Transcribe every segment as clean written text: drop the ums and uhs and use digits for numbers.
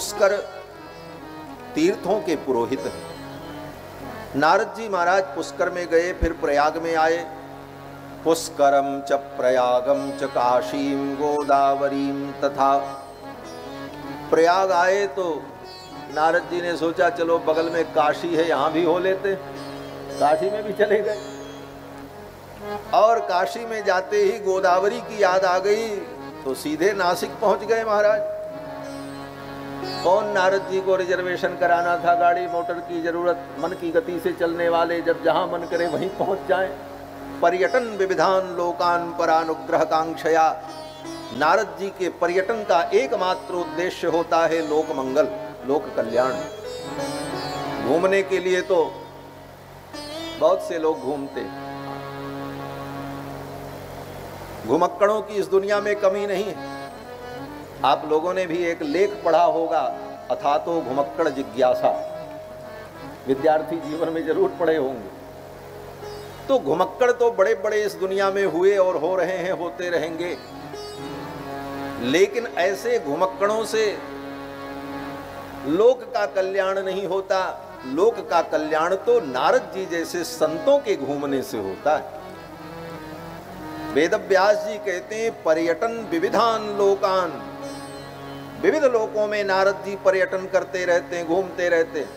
पुष्कर तीर्थों के पुरोहित हैं। नारद जी महाराज पुष्कर में गए, फिर प्रयाग में आए। पुष्करम च प्रयागम च काशीम गोदावरीम तथा। प्रयाग आए तो नारद जी ने सोचा चलो बगल में काशी है, यहाँ भी हो लेते। काशी में भी चले गए और काशी में जाते ही गोदावरी की याद आ गई तो सीधे नासिक पहुंच गए महाराज। कौन नारद जी को रिजर्वेशन कराना था, गाड़ी मोटर की जरूरत, मन की गति से चलने वाले जब जहां मन करे वहीं पहुंच जाएं। पर्यटन विविधान लोकान परानुग्रह कांक्षया। नारद जी के पर्यटन का एकमात्र उद्देश्य होता है लोक मंगल, लोक कल्याण। घूमने के लिए तो बहुत से लोग घूमते, घुमक्कड़ों की इस दुनिया में कमी नहीं है। आप लोगों ने भी एक लेख पढ़ा होगा, अथातो घुमक्कड़ जिज्ञासा, विद्यार्थी जीवन में जरूर पढ़े होंगे। तो घुमक्कड़ तो बड़े बड़े इस दुनिया में हुए और हो रहे हैं, होते रहेंगे, लेकिन ऐसे घुमक्कड़ों से लोक का कल्याण नहीं होता। लोक का कल्याण तो नारद जी जैसे संतों के घूमने से होता है। वेदव्यास जी कहते हैं पर्यटन विविधान लोकान। विविध लोकों में नारद जी पर्यटन करते रहते हैं, घूमते रहते हैं,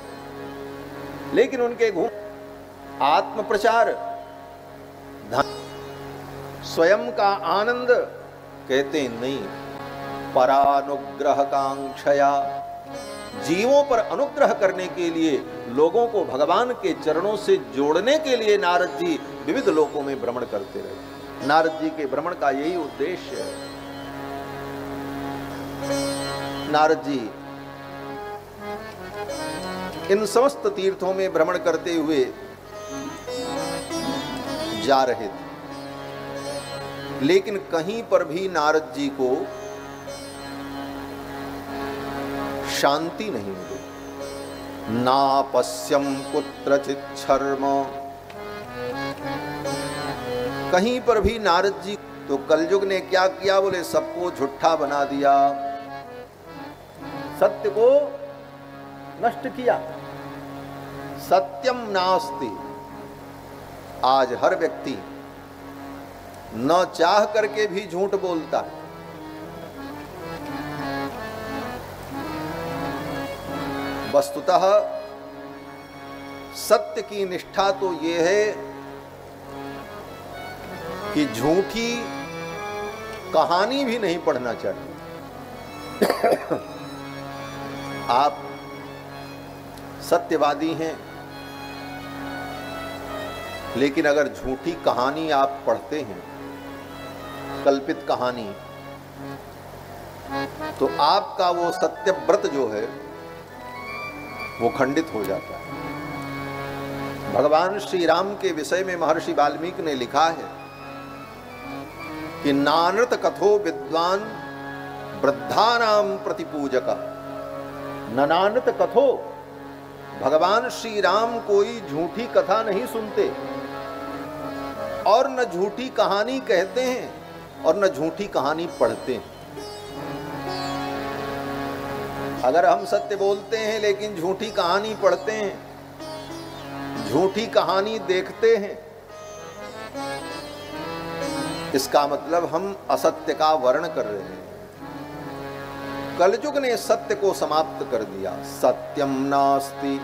लेकिन उनके घूम आत्म प्रचार, स्वयं का आनंद कहते हैं नहीं। परानुग्रह कांक्षया, जीवों पर अनुग्रह करने के लिए, लोगों को भगवान के चरणों से जोड़ने के लिए नारद जी विविध लोकों में भ्रमण करते रहे। नारद जी के भ्रमण का यही उद्देश्य है। नारद जी इन समस्त तीर्थों में भ्रमण करते हुए जा रहे थे, लेकिन कहीं पर भी नारद जी को शांति नहीं मिली। नापस्यम कुत्रचित् शर्म, कहीं पर भी नारद जी। तो कलयुग ने क्या किया, बोले सबको झूठा बना दिया, सत्य को नष्ट किया। सत्यम नास्ति। आज हर व्यक्ति न चाह करके भी झूठ बोलता है। वस्तुतः सत्य की निष्ठा तो ये है कि झूठी कहानी भी नहीं पढ़ना चाहिए। आप सत्यवादी हैं, लेकिन अगर झूठी कहानी आप पढ़ते हैं, कल्पित कहानी, तो आपका वो सत्यव्रत जो है वो खंडित हो जाता है। भगवान श्री राम के विषय में महर्षि वाल्मीकि ने लिखा है कि नानृत कथो विद्वान वृद्धानाम प्रतिपूजक। नानृत कथो, भगवान श्री राम कोई झूठी कथा नहीं सुनते और न झूठी कहानी कहते हैं और न झूठी कहानी पढ़ते हैं। अगर हम सत्य बोलते हैं लेकिन झूठी कहानी पढ़ते हैं, झूठी कहानी देखते हैं, इसका मतलब हम असत्य का वर्ण कर रहे हैं। कलयुग ने सत्य को समाप्त कर दिया। सत्यम नास्ति।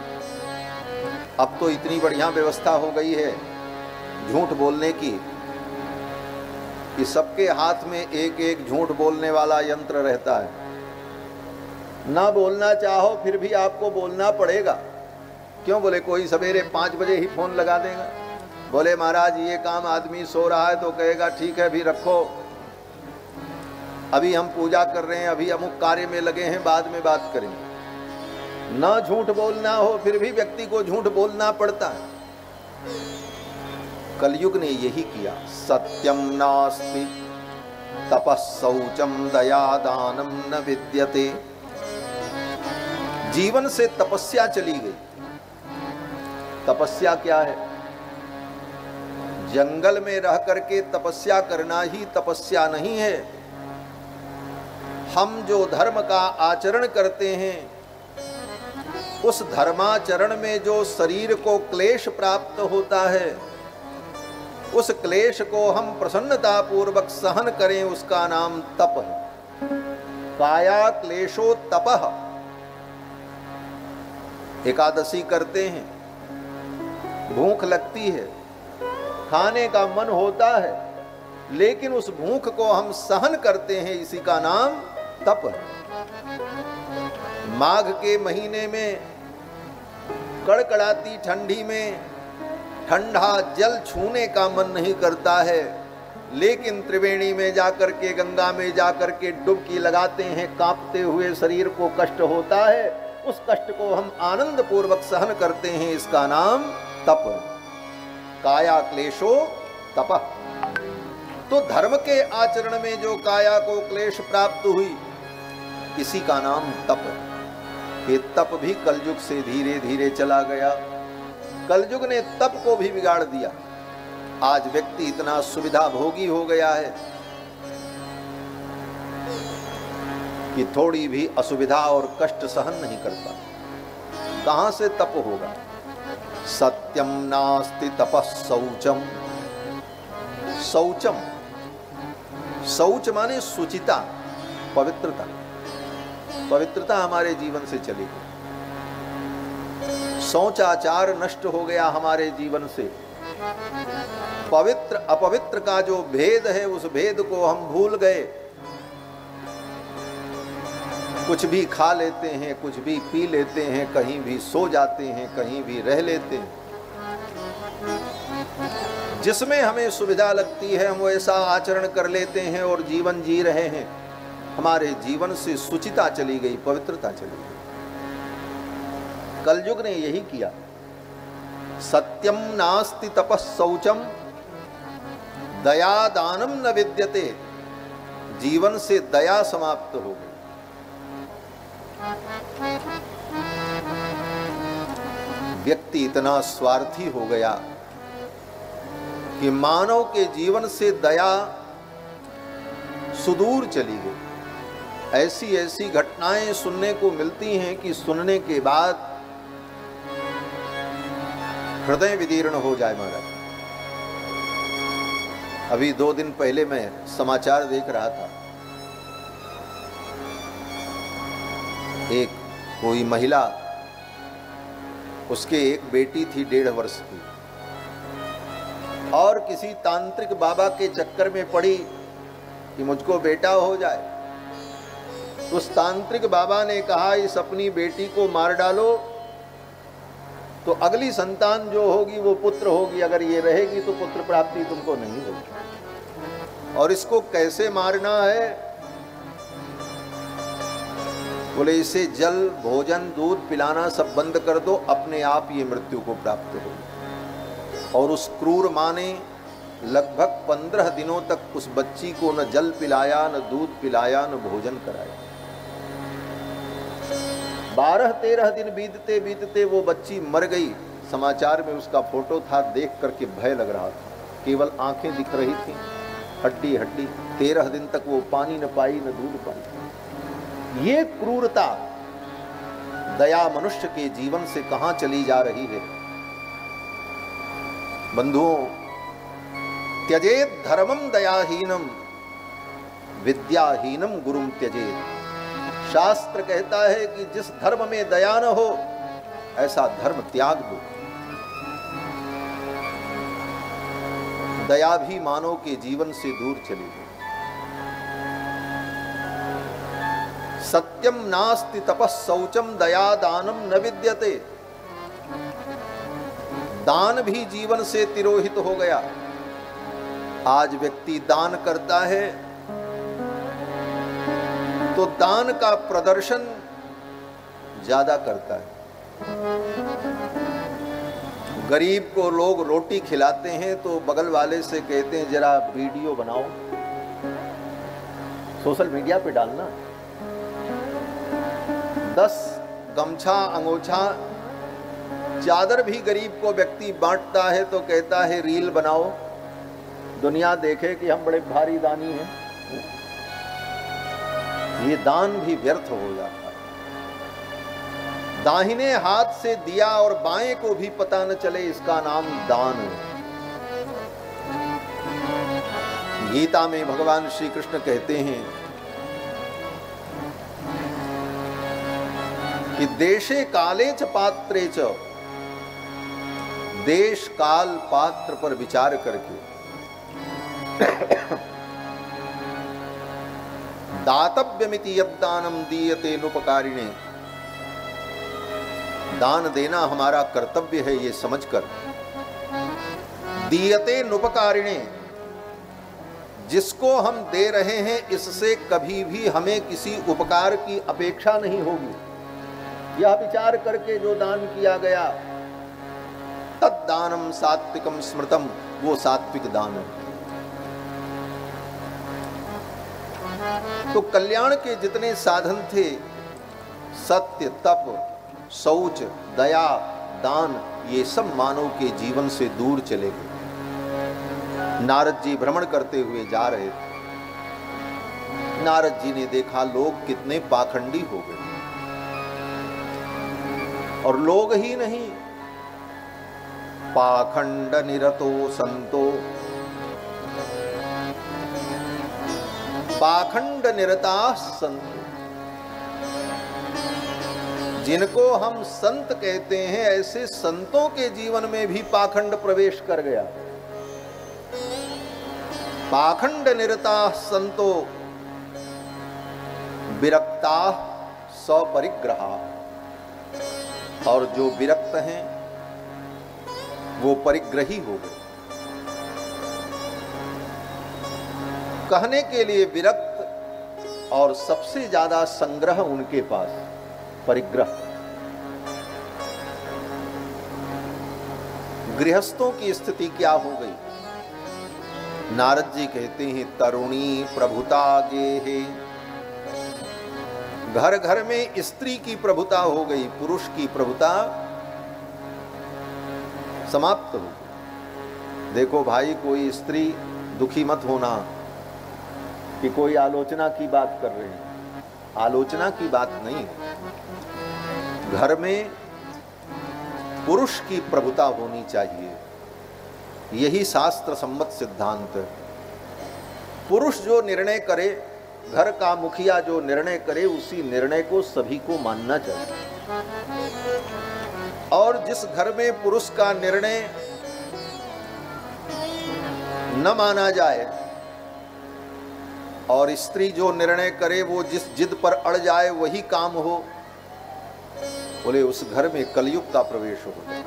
अब तो इतनी बढ़िया व्यवस्था हो गई है झूठ बोलने की कि सबके हाथ में एक एक झूठ बोलने वाला यंत्र रहता है। ना बोलना चाहो फिर भी आपको बोलना पड़ेगा। क्यों? बोले कोई सवेरे 5 बजे ही फोन लगा देगा, बोले महाराज ये काम, आदमी सो रहा है तो कहेगा ठीक है अभी रखो, अभी हम पूजा कर रहे हैं, अभी अमुक कार्य में लगे हैं, बाद में बात करेंगे। ना झूठ बोलना हो फिर भी व्यक्ति को झूठ बोलना पड़ता है। कलयुग ने यही किया। सत्यम नास्ति तपस्सौचम दया दानम न विद्यते। जीवन से तपस्या चली गई। तपस्या क्या है? जंगल में रह करके तपस्या करना ही तपस्या नहीं है। हम जो धर्म का आचरण करते हैं, उस धर्माचरण में जो शरीर को क्लेश प्राप्त होता है, उस क्लेश को हम प्रसन्नता पूर्वक सहन करें, उसका नाम तप है। काया क्लेशो तपः। एकादशी करते हैं, भूख लगती है, खाने का मन होता है, लेकिन उस भूख को हम सहन करते हैं, इसी का नाम तप है। माघ के महीने में कड़कड़ाती ठंडी में ठंडा जल छूने का मन नहीं करता है, लेकिन त्रिवेणी में जाकर के, गंगा में जाकर के डुबकी लगाते हैं, कांपते हुए शरीर को कष्ट होता है, उस कष्ट को हम आनंद पूर्वक सहन करते हैं, इसका नाम तप। काया क्लेशो तपः। तो धर्म के आचरण में जो काया को क्लेश प्राप्त हुई, इसी का नाम तप है। ये तप भी कलयुग से धीरे धीरे चला गया। कलयुग ने तप को भी बिगाड़ दिया। आज व्यक्ति इतना सुविधा भोगी हो गया है कि थोड़ी भी असुविधा और कष्ट सहन नहीं करता। कहां से तप होगा? सत्यम नास्ति तपः शौचम। शौचम, शौच माने शुचिता, पवित्रता। पवित्रता हमारे जीवन से चली गई। शौचाचार नष्ट हो गया हमारे जीवन से। पवित्र अपवित्र का जो भेद है, उस भेद को हम भूल गए। कुछ भी खा लेते हैं, कुछ भी पी लेते हैं, कहीं भी सो जाते हैं, कहीं भी रह लेते हैं। जिसमें हमें सुविधा लगती है हम ऐसा आचरण कर लेते हैं और जीवन जी रहे हैं। हमारे जीवन से शुचिता चली गई, पवित्रता चली गई। कलयुग ने यही किया। सत्यम नास्ति तपः शौचम दया दानम न विद्यते। जीवन से दया समाप्त हो गई। व्यक्ति इतना स्वार्थी हो गया कि मानव के जीवन से दया सुदूर चली गई। ऐसी ऐसी घटनाएं सुनने को मिलती हैं कि सुनने के बाद हृदय विदीर्ण हो जाए महाराज। अभी 2 दिन पहले मैं समाचार देख रहा था। एक कोई महिला, उसके एक बेटी थी 1.5 वर्ष की, और किसी तांत्रिक बाबा के चक्कर में पड़ी कि मुझको बेटा हो जाए। उस तांत्रिक बाबा ने कहा इस अपनी बेटी को मार डालो तो अगली संतान जो होगी वो पुत्र होगी, अगर ये रहेगी तो पुत्र प्राप्ति तुमको नहीं होगी। और इसको कैसे मारना है? बोले इसे जल भोजन दूध पिलाना सब बंद कर दो, अपने आप ये मृत्यु को प्राप्त होगी। और उस क्रूर माँ ने लगभग 15 दिनों तक उस बच्ची को न जल पिलाया, न दूध पिलाया, न भोजन कराया। 12-13 दिन बीतते बीतते वो बच्ची मर गई। समाचार में उसका फोटो था, देख करके भय लग रहा था। केवल आंखें दिख रही थी, हड्डी हड्डी। 13 दिन तक वो पानी न पाई, न दूध पाई। ये क्रूरता, दया मनुष्य के जीवन से कहां चली जा रही है? बंधुओं, त्यजेत धर्मम दयाहीनम विद्याहीनम गुरुम त्यजेत। शास्त्र कहता है कि जिस धर्म में दया न हो ऐसा धर्म त्याग दो। दया भी मानव के जीवन से दूर चली गई। सत्यम नास्ति तपः शौचम दया दानम न विद्यते। दान भी जीवन से तिरोहित हो गया। आज व्यक्ति दान करता है तो दान का प्रदर्शन ज्यादा करता है। गरीब को लोग रोटी खिलाते हैं तो बगल वाले से कहते हैं जरा वीडियो बनाओ, सोशल मीडिया पे डालना। 10 गमछा अंगोछा चादर भी गरीब को व्यक्ति बांटता है तो कहता है रील बनाओ, दुनिया देखे कि हम बड़े भारी दानी हैं। ये दान भी व्यर्थ हो जाता है। दाहिने हाथ से दिया और बाएं को भी पता न चले, इसका नाम दान है। गीता में भगवान श्री कृष्ण कहते हैं कि देशे काले च पात्रे च, देश काल पात्र पर विचार करके दातव्यमिति यद्दानम दीयते नुपकारिणे, दान देना हमारा कर्तव्य है ये समझकर, दीयते नुपकारिणे, जिसको हम दे रहे हैं इससे कभी भी हमें किसी उपकार की अपेक्षा नहीं होगी, यह विचार करके जो दान किया गया, तद्दानम सात्विकम स्मृतम, वो सात्विक दान है। तो कल्याण के जितने साधन थे, सत्य, तप, शौच, दया, दान, ये सब मानव के जीवन से दूर चले गए। नारद जी भ्रमण करते हुए जा रहे थे। नारद जी ने देखा लोग कितने पाखंडी हो गए, और लोग ही नहीं, पाखंड निरतो संतो, पाखंड निरता संतो, जिनको हम संत कहते हैं ऐसे संतों के जीवन में भी पाखंड प्रवेश कर गया। पाखंड निरता संतो विरक्ता सपरिग्रहा, और जो विरक्त हैं वो परिग्रही हो गए। कहने के लिए विरक्त और सबसे ज्यादा संग्रह उनके पास, परिग्रह। गृहस्थों की स्थिति क्या हो गई? नारद जी कहते हैं तरुणी प्रभुता गेहे, घर घर में स्त्री की प्रभुता हो गई, पुरुष की प्रभुता समाप्त हो गई। देखो भाई, कोई स्त्री दुखी मत होना कि कोई आलोचना की बात कर रहे हैं, आलोचना की बात नहीं। घर में पुरुष की प्रभुता होनी चाहिए, यही शास्त्र सम्मत सिद्धांत है। पुरुष जो निर्णय करे, घर का मुखिया जो निर्णय करे, उसी निर्णय को सभी को मानना चाहिए। और जिस घर में पुरुष का निर्णय न माना जाए और स्त्री जो निर्णय करे वो जिस जिद पर अड़ जाए वही काम हो, बोले उस घर में कलयुग का प्रवेश हो जाए।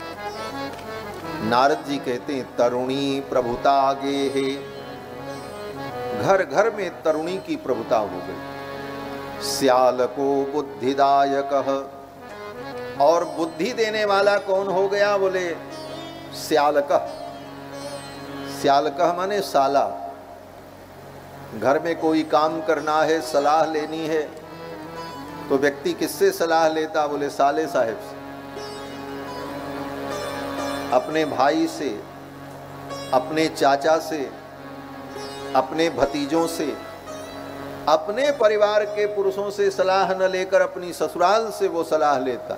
नारद जी कहते हैं तरुणी प्रभुता आगे है, घर घर में तरुणी की प्रभुता हो गई। स्याल को बुद्धिदायक, और बुद्धि देने वाला कौन हो गया? बोले स्यालकः। स्यालकः माने साला। घर में कोई काम करना है, सलाह लेनी है, तो व्यक्ति किससे सलाह लेता? बोले साले साहब से, अपने भाई से, अपने चाचा से, अपने भतीजों से, अपने परिवार के पुरुषों से सलाह न लेकर अपनी ससुराल से वो सलाह लेता।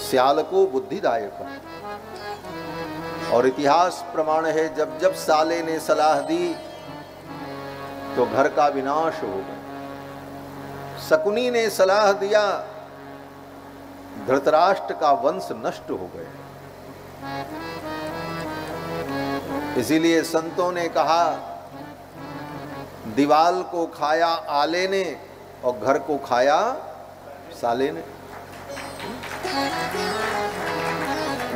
स्याल को बुद्धिदायक। और इतिहास प्रमाण है, जब जब साले ने सलाह दी तो घर का विनाश हो गया। शकुनी ने सलाह दिया, धृतराष्ट्र का वंश नष्ट हो गया। इसीलिए संतों ने कहा, दीवाल को खाया आले ने और घर को खाया साले ने।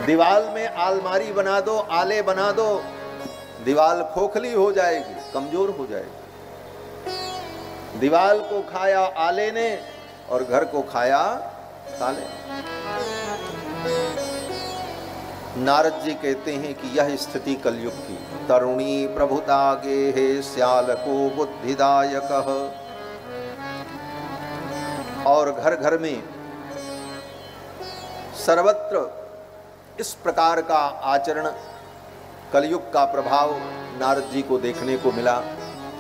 दीवाल में आलमारी बना दो, आले बना दो, दीवाल खोखली हो जाएगी, कमजोर हो जाएगी। दीवाल को खाया आले ने और घर को खाया साले। नारद जी कहते हैं कि यह स्थिति कलयुग की। तरुणी प्रभुता गेहे स्याल को बुद्धिदायक। और घर घर में सर्वत्र इस प्रकार का आचरण, कलयुग का प्रभाव नारद जी को देखने को मिला।